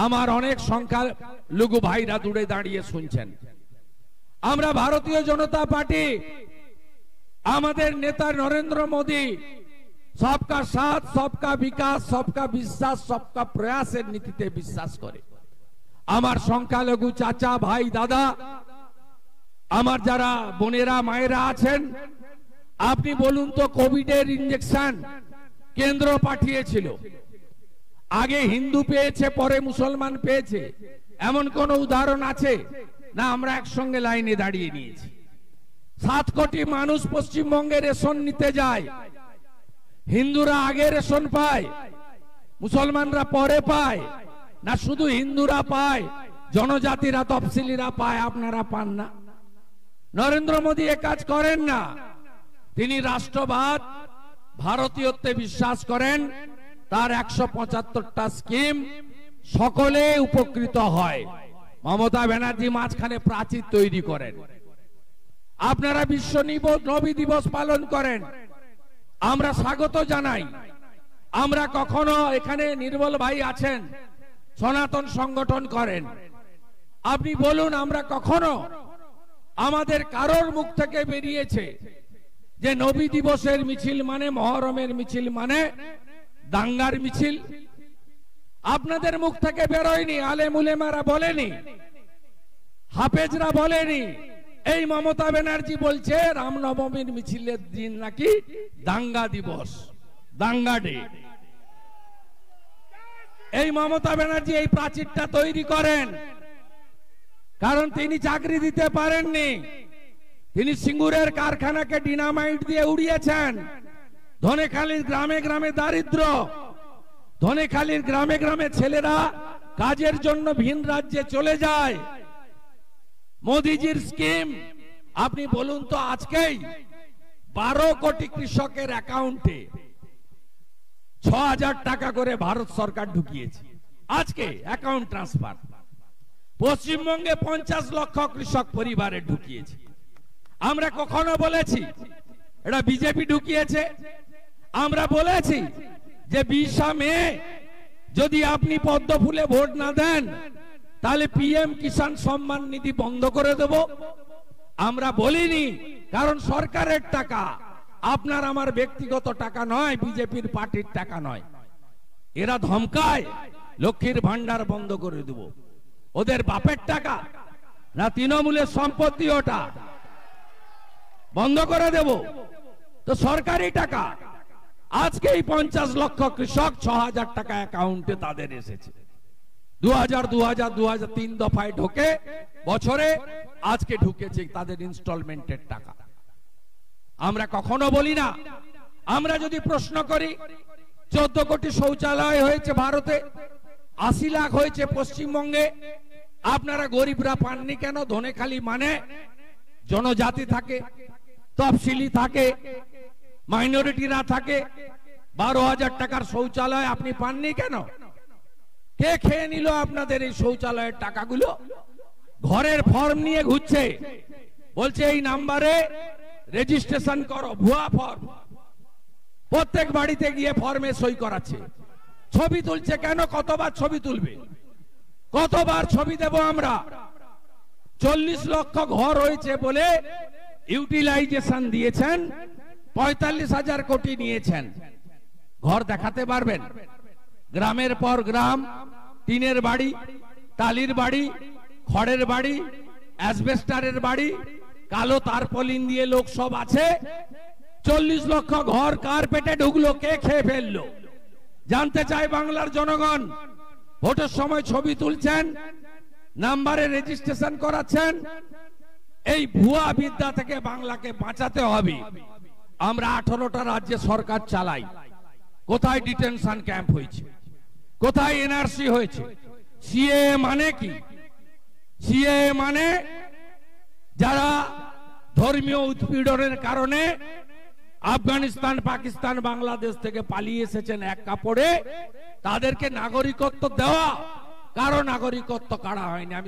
আমার অনেক সংখ্যালঘু ভাইরা দূরে দাঁড়িয়ে শুনছেন। আমরা ভারতীয় জনতা পার্টি আমাদের নেতা নরেন্দ্র মোদী সবকা সাথ, সবকা বিকাশ, সবকা বিশ্বাস, সবকা প্রয়াসের নীতিতে বিশ্বাস করে। আমার সংখ্যালঘু চাচা, ভাই, দাদা, আমার যারা বোনেরা, মায়েরা আছেন, আপনি বলুন তো, কোভিডের ইনজেকশন কেন্দ্র পাঠিয়েছিল, আগে হিন্দু পেয়েছে পরে মুসলমান পেয়েছে, এমন কোন উদাহরণ আছে? না, আমরা একসঙ্গে লাইনে দাঁড়িয়ে নিয়েছি। 7 কোটি মানুষ পশ্চিমবঙ্গে রেশন নিতে যায়। হিন্দুরা আগে রেশন পায়, মুসলমানরা পরে পায়। না শুধু হিন্দুরা পায়, জনজাতিরা, তফসিলিরা পায়, আপনারা পান না? নরেন্দ্র মোদী এ কাজ করেন না। তিনি রাষ্ট্রবাদ, ভারতীয়ত্বে বিশ্বাস করেন। তার 175টা স্কিম, সকলে উপকৃত হয়। মমতা ব্যানার্জি মাঝখানে প্রাচীর তৈরি করেন। আপনারা বিশ্ব নবী দিবস পালন করেন, আমরা স্বাগত জানাই। আমরা কখনো, এখানে নির্মল ভাই আছেন, সনাতন সংগঠন করেন, আপনি বলুন আমরা কখনো, আমাদের কারোর মুখ থেকে বেরিয়েছে যে নবী দিবসের মিছিল মানে, মহরমের মিছিল মানে দাঙ্গার মিছিল? আপনাদের মুখ থেকে বেরোয়নি, আলেম উলেমারা বলেনি, হাফেজরা বলেনি। এই মমতা ব্যানার্জি বলছে রামনবমীর মিছিলের দিন নাকি দাঙ্গা দিবস, দাঙ্গা ডে। এই মমতা ব্যানার্জি এই প্রাচীরটা তৈরি করেন কারণ তিনি চাকরি দিতে পারেননি। তিনি সিঙ্গুরের কারখানাকে ডিনামাইট দিয়ে উড়িয়েছেন। ধনেখালির গ্রামে গ্রামে দারিদ্র, ধনেখালির গ্রামে গ্রামে ছেলেরা কাজের জন্য ভিন রাজ্যে চলে যায়। মোদিজির স্কিম, আপনি বলুন তো, আজকেই 12 কোটি কৃষকের অ্যাকাউন্টে 6000 টাকা করে ভারত সরকার ঢুকিয়েছে। আজকে অ্যাকাউন্ট ট্রান্সফার পশ্চিমবঙ্গে 50 লক্ষ কৃষক পরিবারে ঢুকিয়েছে। আমরা কখনো বলেছি এটা বিজেপি ঢুকিয়েছে? আমরা বলেছি যে 20 মে যদি আপনি পদ্ম ফুলে ভোট না দেন তাহলে পিএম কিষাণ সম্মান নিধি বন্ধ করে দেব? আমরা বলিনি, কারণ সরকারের টাকা, আপনার আমার ব্যক্তিগত টাকা নয়, বিজেপির পার্টির টাকা নয়। এরা ধমকায় লক্ষ্মীর ভান্ডার বন্ধ করে দেব। ওদের বাপের টাকা না তৃণমূলের সম্পত্তি, ওটা বন্ধ করে দেব? তো সরকারি টাকা। আজকে এই 50 লক্ষ কৃষক 6000 টাকা অ্যাকাউন্টে তাদের এসেছে। 2000 3 দফায় ঢোকে বছরে, আজকে ঢুকেছে তাদের ইনস্টলমেন্টের টাকা। আমরা কখনো বলি না। আমরা যদি প্রশ্ন করি, 14 কোটি শৌচালয় হয়েছে ভারতে, 80 লাখ হয়েছে পশ্চিমবঙ্গে, আপনারা গরিবরা পাননি কেন? ধনেখালি মানে জনজাতি থাকে, তফসিলি থাকে, মাইনরিটিরা থাকে। 12,000 টাকার শৌচালয় আপনি পাননি কেন? কে খেয়ে নিল আপনাদের এই শৌচালয়ের টাকাগুলো? ঘরের ফর্ম নিয়ে ঘুরছে, বলছে এই নাম্বারে রেজিস্ট্রেশন করো, ভুয়া ফর্ম। প্রত্যেক বাড়িতে গিয়ে ফর্মে সই করাচ্ছে। ছবি তুলছে কেন? কতবার ছবি তুলবে? কতবার ছবি দেব আমরা? 40 লক্ষ ঘর হয়েছে বলে ইউটিলাইজেশন দিয়েছেন, 45,000 কোটি নিয়েছেন। ঘর দেখাতে পারবেন? গ্রামের পর গ্রাম, টিনের বাড়ি, টালির বাড়ি, খড়ের বাড়ি, অ্যাসবেস্টারের বাড়ি, কালো তারপলিন দিয়ে লোক সব আছে। 40 লক্ষ ঘর কার পেটে ঢুকলো? কে খেয়ে ফেললো? জানতে চাই বাংলার জনগণ। ভোটের সময় ছবি তুলছেন, নাম্বারে রেজিস্ট্রেশন করাচ্ছেন। এই ভুয়া বিদ্যা থেকে বাংলাকে বাঁচাতে হবে। আমরা 18টা রাজ্যে সরকার চালাই। কোথায় ডিটেনশন ক্যাম্প হয়েছে? কোথায় এনআরসি হয়েছে? সিএ মানে কি? সিএ মানে যারা ধর্মীয় উৎপীড়নের কারণে আফগানিস্তান, পাকিস্তান, বাংলাদেশ থেকে পালিয়ে এসেছেন এক কাপড়ে, তাদেরকে নাগরিকত্ব দেওয়া। কারো নাগরিকত্ব কাড়া হয়নি। আমি